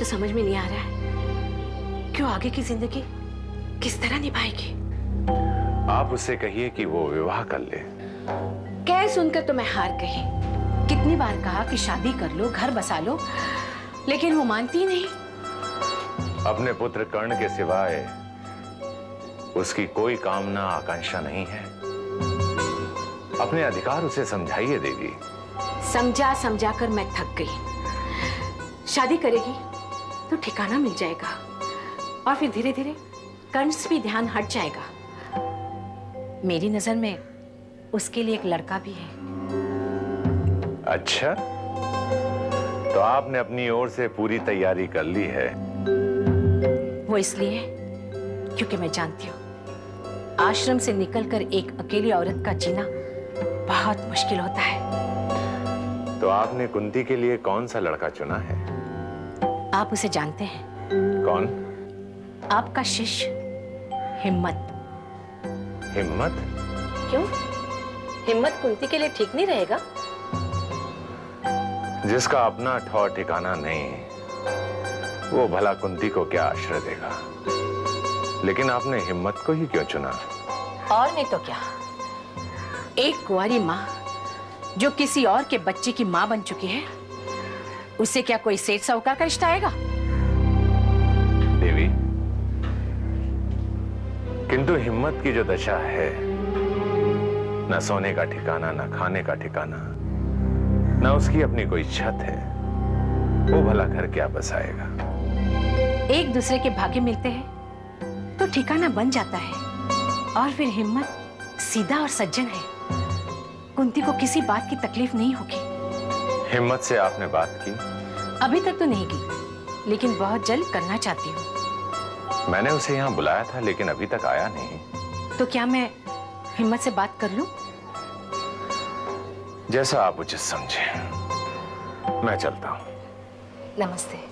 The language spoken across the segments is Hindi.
तो समझ में नहीं आ रहा है कि वो आगे की जिंदगी किस तरह निभाएगी। आप उससे कहिए कि वो विवाह कर ले। कह सुनकर तो मैं हार गई। कितनी बार कहा कि शादी कर लो, घर बसा लो, लेकिन वो मानती ही नहीं। अपने पुत्र कर्ण के सिवाय उसकी कोई कामना आकांक्षा नहीं है। अपने अधिकार उसे समझाइए देवी। समझा समझा कर मैं थक गई। शादी करेगी तो ठिकाना मिल जाएगा और फिर धीरे धीरे कर्ण से भी ध्यान हट जाएगा। मेरी नजर में उसके लिए एक लड़का भी है। अच्छा, तो आपने अपनी ओर से पूरी तैयारी कर ली है? वो इसलिए क्योंकि मैं जानती हूँ आश्रम से निकलकर एक अकेली औरत का जीना बहुत मुश्किल होता है। तो आपने कुंती के लिए कौन सा लड़का चुना है? आप उसे जानते हैं? कौन? आपका शिष्य हिम्मत। हिम्मत? क्यों? हिम्मत कुंती के लिए ठीक नहीं रहेगा? जिसका अपना ठौर ठिकाना नहीं, वो भला कुंती को क्या आश्रय देगा? लेकिन आपने हिम्मत को ही क्यों चुना? और नहीं तो क्या। एक कुंवारी माँ जो किसी और के बच्चे की माँ बन चुकी है, उससे क्या कोई सेठ साहूकार का रिश्ता आएगा? देवी, किंतु हिम्मत की जो दशा है, न सोने का ठिकाना, न खाने का ठिकाना, न उसकी अपनी कोई छत है, वो भला घर क्या बसाएगा? एक दूसरे के भाग्य मिलते हैं तो ठिकाना बन जाता है। और फिर हिम्मत सीधा और सज्जन है, कुंती को किसी बात की तकलीफ नहीं होगी। हिम्मत से आपने बात की? अभी तक तो नहीं की, लेकिन बहुत जल्द करना चाहती हूँ। मैंने उसे यहाँ बुलाया था, लेकिन अभी तक आया नहीं। तो क्या मैं हिम्मत से बात कर लूं? जैसा आप उचित समझे। मैं चलता हूँ। नमस्ते।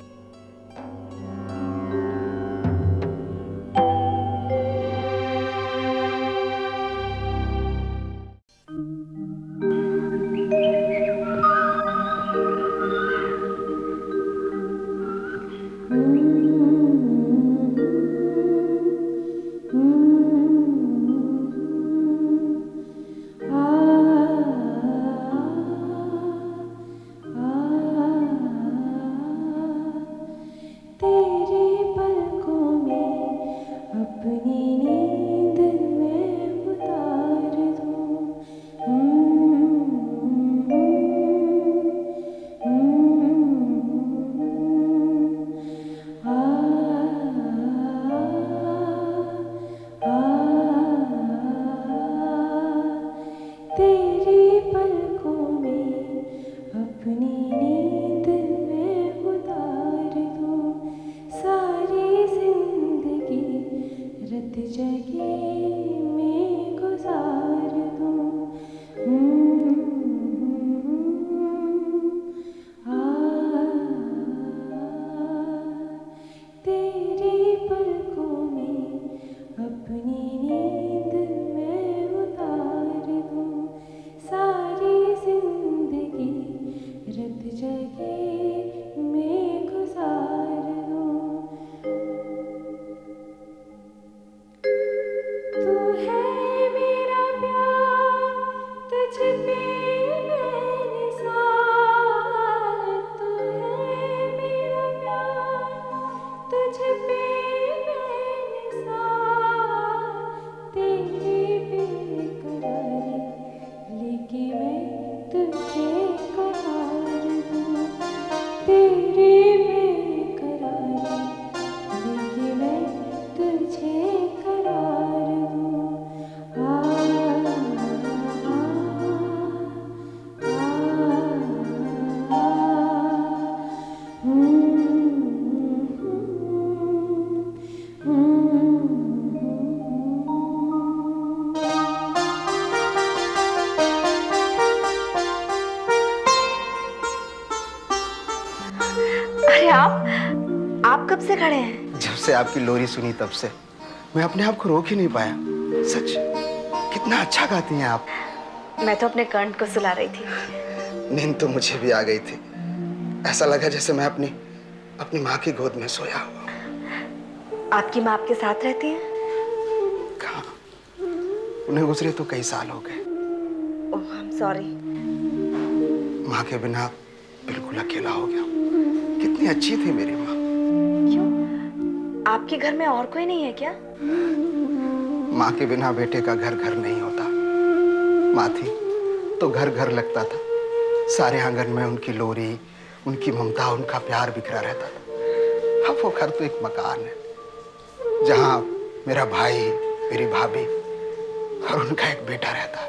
अरे आप कब से खड़े हैं? जब से आपकी लोरी सुनी तब से मैं अपने आप को रोक ही नहीं पाया। सच, कितना अच्छा गाती हैं आप। मैं तो अपने कर्ण को सुला रही थी। नींद तो मुझे भी आ गई थी। ऐसा लगा जैसे मैं अपनी अपनी माँ की गोद में सोया हुआ। आपकी माँ आपके साथ रहती है? कहाँ, उन्हें गुजरे तो कई साल हो गए। ओह, आई एम सॉरी। माँ के बिना बिल्कुल अकेला हो गया। कितनी अच्छी थी मेरी माँ। क्यों, आपके घर में और कोई नहीं है क्या? माँ के बिना बेटे का घर घर नहीं होता। माँ थी तो घर घर लगता था। सारे आंगन में उनकी लोरी, उनकी ममता, उनका प्यार बिखरा रहता था। अब वो घर तो एक मकान है जहाँ मेरा भाई, मेरी भाभी और उनका एक बेटा रहता है।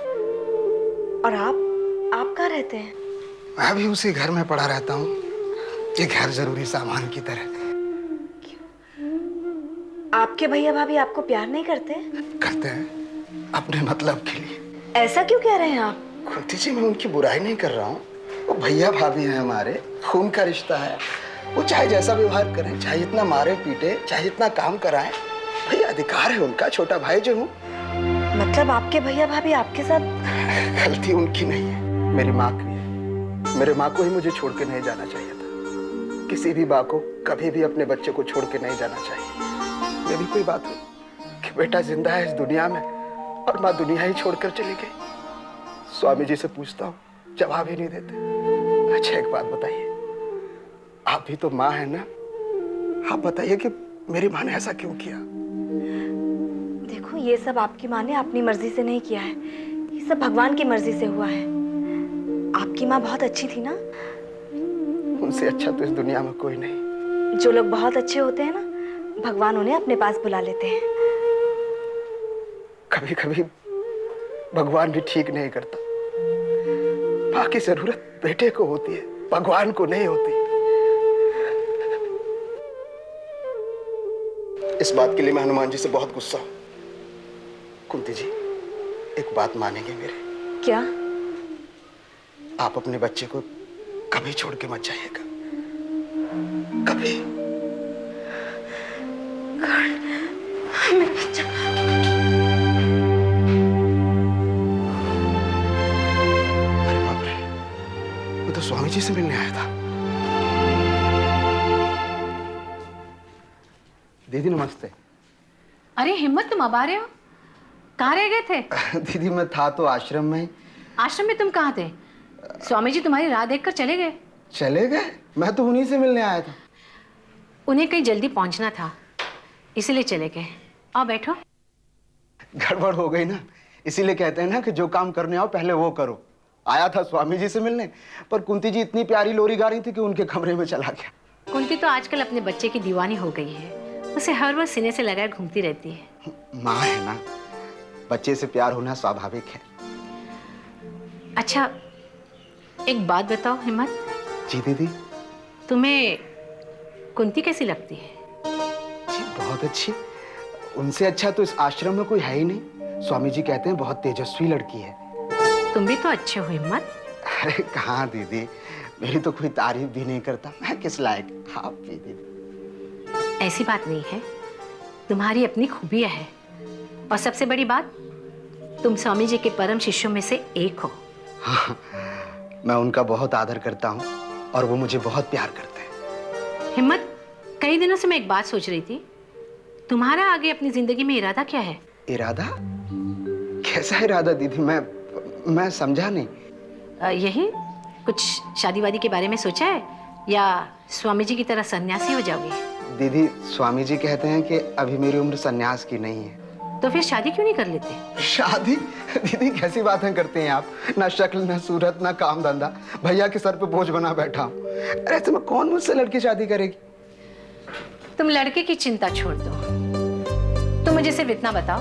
और आप कहाँ रहते हैं? मैं भी उसी घर में पड़ा रहता हूँ, ये घर जरूरी सामान की तरह। आपके भैया भाभी आपको प्यार नहीं करते? करते हैं, अपने मतलब के लिए। ऐसा क्यों कह रहे हैं आप? कुंती जी, मैं उनकी बुराई नहीं कर रहा हूँ। वो भैया भाभी हैं हमारे, खून का रिश्ता है। वो चाहे जैसा व्यवहार करें, चाहे जितना मारे पीटे, चाहे जितना काम कराएं, भैया अधिकार है उनका, छोटा भाई जो हूँ। मतलब आपके भैया भाभी आपके साथ? गलती उनकी नहीं है, मेरी माँ की है। मेरे माँ को ही मुझे छोड़ के नहीं जाना चाहिए था। किसी भी माँ को कभी भी अपने बच्चे को छोड़ के नहीं जाना चाहिए। ये भी कोई बात हो कि बेटा जिंदा है इस दुनिया में और माँ दुनिया ही छोड़कर चली गई। स्वामी जी से पूछता हूँ, जवाब ही नहीं देते। अच्छा एक बात बताइए, आप भी तो माँ है ना, आप बताइए कि मेरी माँ ने ऐसा क्यों किया? देखो, ये सब आपकी माँ ने अपनी मर्जी से नहीं किया है, ये सब भगवान की मर्जी से हुआ है। आपकी माँ बहुत अच्छी थी ना? उनसे अच्छा तो इस दुनिया में कोई नहीं। जो लोग बहुत अच्छे होते हैं ना, भगवान उन्हें अपने पास बुला लेते हैं। कभी कभी भगवान भी ठीक नहीं करता। माँ की जरूरत बेटे को होती है, भगवान को नहीं होती। इस बात के लिए मैं हनुमान जी से बहुत गुस्सा हूं। कुंती जी, एक बात मानेंगे मेरे? क्या? आप अपने बच्चे को कभी छोड़ के मत जाइएगा, कभी। मेरा बच्चा। अरे बाप रे, मैं तो स्वामी जी से मिलने आया था। दीदी नमस्ते। अरे हिम्मत, तुम अब आ रहे हो? कहाँ रह गए थे? दीदी मैं था तो आश्रम में। आश्रम में तुम कहाँ थे? स्वामी जी तुम्हारी राह देखकर चले गए। चले गए? मैं तो उन्हीं से मिलने आया था। उन्हें कहीं जल्दी पहुंचना था, इसीलिए चले गए। आओ बैठो। गड़बड़ हो गई ना, इसीलिए कहते हैं ना कि जो काम करने आओ पहले वो करो। आया था स्वामी जी से मिलने, पर कुंती जी इतनी प्यारी लोरी गा रही थी कि उनके कमरे में चला गया। कुंती तो आजकल अपने बच्चे की दीवानी हो गई है, उसे हर वक्त सीने से लगाए घूमती रहती है। माँ है ना, बच्चे से प्यार होना स्वाभाविक है। अच्छा एक बात बताओ हिम्मत। जी दीदी। तुम्हें कुंती कैसी लगती है? जी बहुत अच्छी। उनसे अच्छा तो इस आश्रम में कोई है ही नहीं। स्वामी जी कहते हैं बहुत तेजस्वी लड़की है। तुम भी तो अच्छे हो हिम्मत। अरे कहाँ दीदी, मेरी तो कोई तारीफ भी नहीं करता, मैं किस लायक। आप भी दीदी। ऐसी बात नहीं है, तुम्हारी अपनी खूबियां है। और सबसे बड़ी बात, तुम स्वामी जी के परम शिष्यों में से एक हो। हाँ, मैं उनका बहुत आदर करता हूँ और वो मुझे बहुत प्यार करते हैं। हिम्मत, कई दिनों से मैं एक बात सोच रही थी, तुम्हारा आगे अपनी जिंदगी में इरादा क्या है? इरादा? कैसा इरादा दीदी? मैं समझा नहीं। यही कुछ शादी वादी के बारे में सोचा है या स्वामी जी की तरह सन्यासी हो जाओगे? दीदी स्वामी जी कहते हैं कि अभी मेरी उम्र सन्यास की नहीं है। तो फिर शादी क्यों नहीं कर लेते? शादी? दीदी कैसी बातें करते हैं आप, ना शक्ल ना सूरत ना काम धंधा, भैया के सर पे बोझ बना बैठा हूँ। अरे तुम्हें कौन मुझसे लड़की शादी करेगी? तुम लड़के की चिंता छोड़ दो, तुम मुझे सिर्फ इतना बताओ,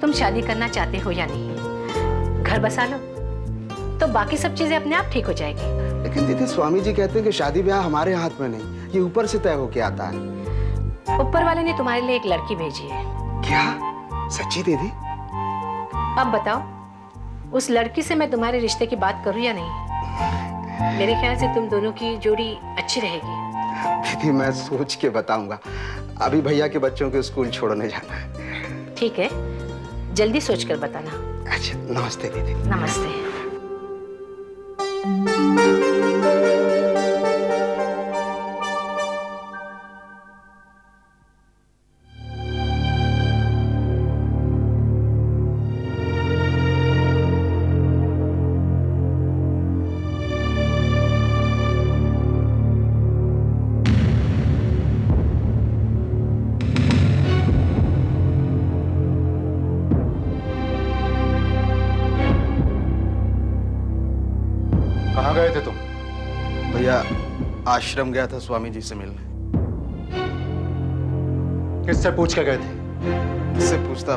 तुम शादी करना चाहते हो या नहीं? घर बसा लो तो बाकी सब चीजें अपने आप ठीक हो जाएगी। लेकिन दीदी स्वामी जी कहते हैं कि शादी ब्याह हमारे हाथ में नहीं, ये ऊपर से तय होके आता है। ऊपर वाले ने तुम्हारे लिए एक लड़की भेजी है। क्या? सच्ची दीदी? अब बताओ, उस लड़की से मैं तुम्हारे रिश्ते की बात करूं या नहीं? मेरे ख्याल से तुम दोनों की जोड़ी अच्छी रहेगी। दीदी मैं सोच के बताऊंगा, अभी भैया के बच्चों को स्कूल छोड़ने जाना है। ठीक है, जल्दी सोचकर बताना। अच्छा नमस्ते दीदी। नमस्ते। कहाँ गए थे तुम? भैया आश्रम गया था स्वामी जी से मिलने। किससे पूछ के गए थे? इससे पूछता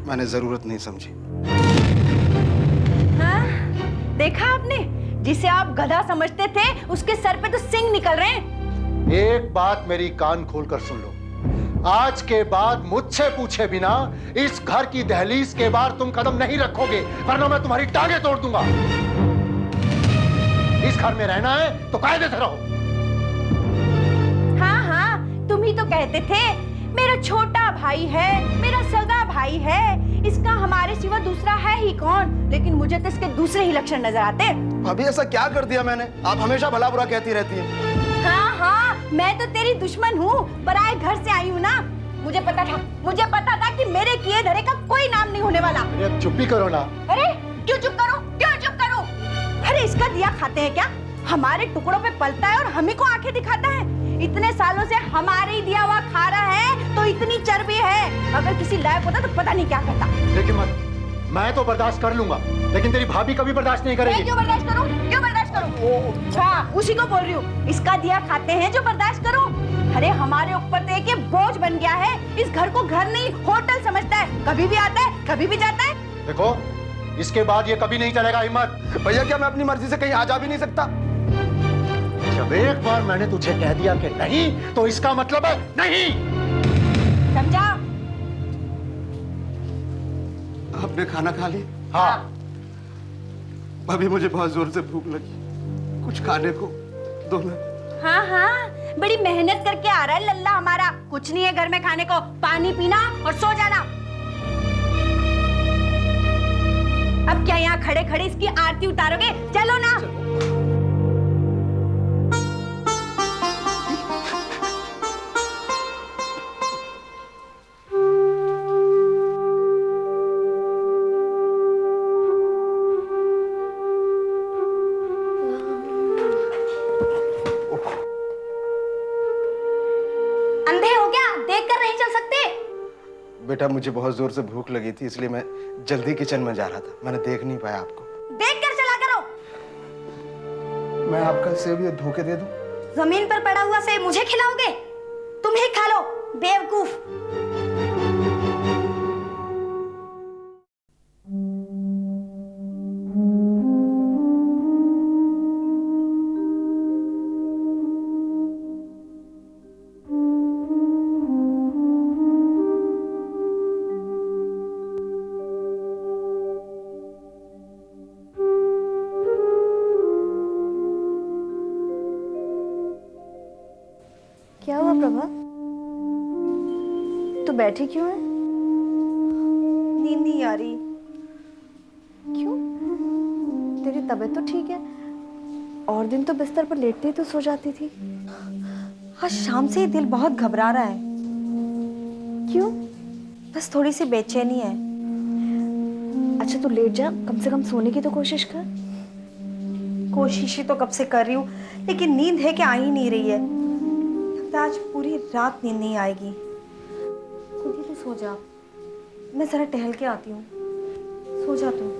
मैंने जरूरत नहीं समझी। हाँ, देखा आपने, जिसे आप गधा समझते थे उसके सर पे तो सिंग निकल रहे हैं। एक बात मेरी कान खोलकर सुन लो, आज के बाद मुझसे पूछे बिना इस घर की दहलीज के बाहर तुम कदम नहीं रखोगे, वरना मैं तुम्हारी टांगे तोड़ दूंगा। इस घर में रहना है तो कायदे से रहो। हाँ हाँ, तुम ही तो कहते थे मेरा छोटा भाई है, मेरा सगा भाई है, इसका हमारे सिवा दूसरा है ही कौन। लेकिन मुझे तो इसके दूसरे ही लक्षण नजर आते। भाभी ऐसा क्या कर दिया मैंने? आप हमेशा भला बुरा कहती रहती हैं। हाँ हाँ, मैं तो तेरी दुश्मन हूँ, पराए घर से आई हूँ ना। मुझे पता था कि मेरे किए धरे का कोई नाम नहीं होने वाला। अरे अब चुप ही करो ना। अरे क्यों चुप करो, क्यों चुप करो? अरे इसका दिया खाते हैं क्या? हमारे टुकड़ों पे पलता है और हमें को आंखें दिखाता है। इतने सालों से हमारे ही दिया हुआ खा रहा है तो इतनी चर्बी है। अगर किसी लायक होता तो पता नहीं क्या करता। लेकिन मैं तो बर्दाश्त कर लूंगा, लेकिन तेरी भाभी कभी बर्दाश्त नहीं करेगी। मैं क्यों बर्दाश्त करूं? क्यों बर्दाश्त करूं? हाँ, उसी को बोल रही हूँ, इसका दिया खाते हैं जो बर्दाश्त करूं। अरे हमारे ऊपर तो एक बोझ बन गया है। इस घर को घर नहीं होटल समझता है, कभी भी आता है कभी भी जाता है। देखो, इसके बाद ये कभी नहीं चलेगा हिम्मत। भैया क्या मैं अपनी मर्जी से कहीं आ जा भी नहीं सकता? जब एक बार मैंने तुझे कह दिया कि नहीं, तो इसका मतलब है नहीं। समझा? आपने खाना खा लिया? हाँ। भाभी मुझे बहुत जोर से भूख लगी, कुछ खाने को दो ना। हाँ हाँ, बड़ी मेहनत करके आ रहा है लल्ला हमारा। कुछ नहीं है घर में खाने को, पानी पीना और सो जाना। अब क्या यहाँ खड़े खड़े इसकी आरती उतारोगे? चलो ना। अंधे हो क्या? देख कर नहीं चल सकते? बेटा मुझे बहुत जोर से भूख लगी थी, इसलिए मैं जल्दी किचन में जा रहा था, मैंने देख नहीं पाया आपको। देख कर चला करो। मैं आपका सेब ये धोखे दे दूं? जमीन पर पड़ा हुआ सेब मुझे खिलाओगे? तुम ही खा लो, बेवकूफ। क्या हुआ प्रभा? तू बैठी क्यों है? नींद नहीं आ रही। क्यों? तेरी तबीयत तो ठीक है, और दिन तो बिस्तर पर लेटती तो सो जाती थी। आज शाम से ही दिल बहुत घबरा रहा है। क्यों? बस थोड़ी सी बेचैनी है। अच्छा तू लेट जा, कम से कम सोने की तो कोशिश कर। कोशिश ही तो कब से कर रही हूँ, लेकिन नींद है कि आ ही नहीं रही है। आज पूरी रात नींद नहीं आएगी। खुद ही तो सो जा, मैं जरा टहल के आती हूँ। सो जा तू।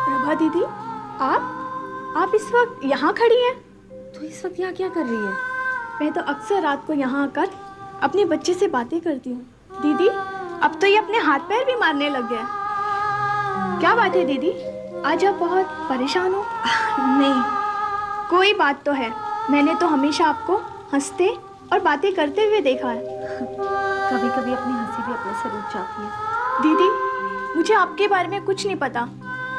प्रभा दीदी, आप इस वक्त यहाँ खड़ी हैं? तू इस वक्त यहाँ क्या कर रही है? मैं तो अक्सर रात को यहाँ आकर अपने बच्चे से बातें करती हूँ। दीदी, अब तो ये अपने हाथ पैर भी मारने लग गया। क्या बात है दीदी, आज आप बहुत परेशान हो? नहीं, कोई बात तो है। मैंने तो हमेशा आपको हंसते और बातें करते हुए देखा है। कभी कभी अपनी हंसी भी अपने से रुक जाती है। दीदी, मुझे आपके बारे में कुछ नहीं पता।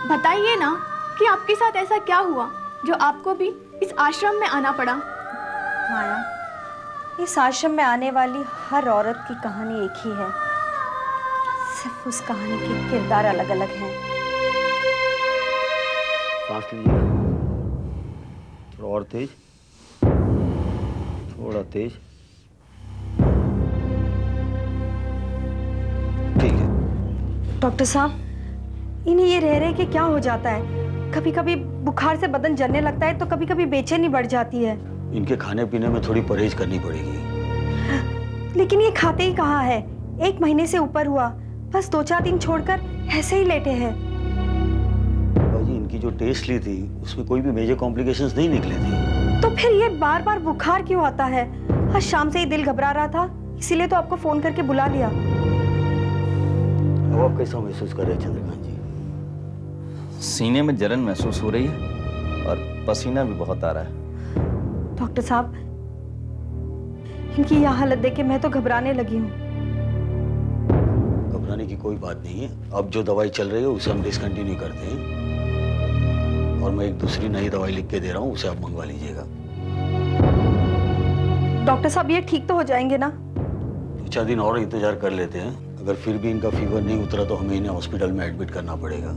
बताइए ना कि आपके साथ ऐसा क्या हुआ जो आपको भी इस आश्रम में आना पड़ा। माया, इस आश्रम में आने वाली हर औरत की कहानी एक ही है, सिर्फ उस कहानी के किरदार अलग अलग हैं। सांस लीजिएगा, थोड़ा और तेज, थोड़ा तेज। ठीक है। डॉक्टर साहब, इन्हें ये रह रहे कि क्या हो जाता है, कभी कभी बुखार से बदन जलने लगता है तो कभी कभी बेचैनी बढ़ जाती है। इनके खाने पीने में थोड़ी परहेज करनी पड़ेगी। लेकिन ये खाते ही कहाँ है, 1 महीने से ऊपर हुआ, बस 2-4 दिन छोड़कर ऐसे ही लेटे हैं। बाजी, इनकी जो टेस्ट ली थी उसमें कोई भी मेजर कॉम्प्लिकेशंस नहीं निकले थे। तो फिर ये बार बार बुखार क्यों आता है? आज शाम से ही दिल घबरा रहा था, इसीलिए तो आपको फोन करके बुला लिया। अब आप कैसा महसूस कर रहे हैं चंद्रकांत जी? सीने में जलन महसूस हो रही है और पसीना भी बहुत आ रहा है। डॉक्टर साहब, इनकी यह हालत देख के मैं तो घबराने लगी हूँ। घबराने की कोई बात नहीं है। अब जो दवाई चल रही है उसे हम डिसकंटिन्यू करते हैं और मैं एक दूसरी नई दवाई लिख के दे रहा हूँ, उसे आप मंगवा लीजिएगा। डॉक्टर साहब, ये ठीक तो हो जाएंगे ना? 2-4 दिन और इंतजार कर लेते हैं। अगर फिर भी इनका फीवर नहीं उतरा तो हमें इन्हें हॉस्पिटल में एडमिट करना पड़ेगा।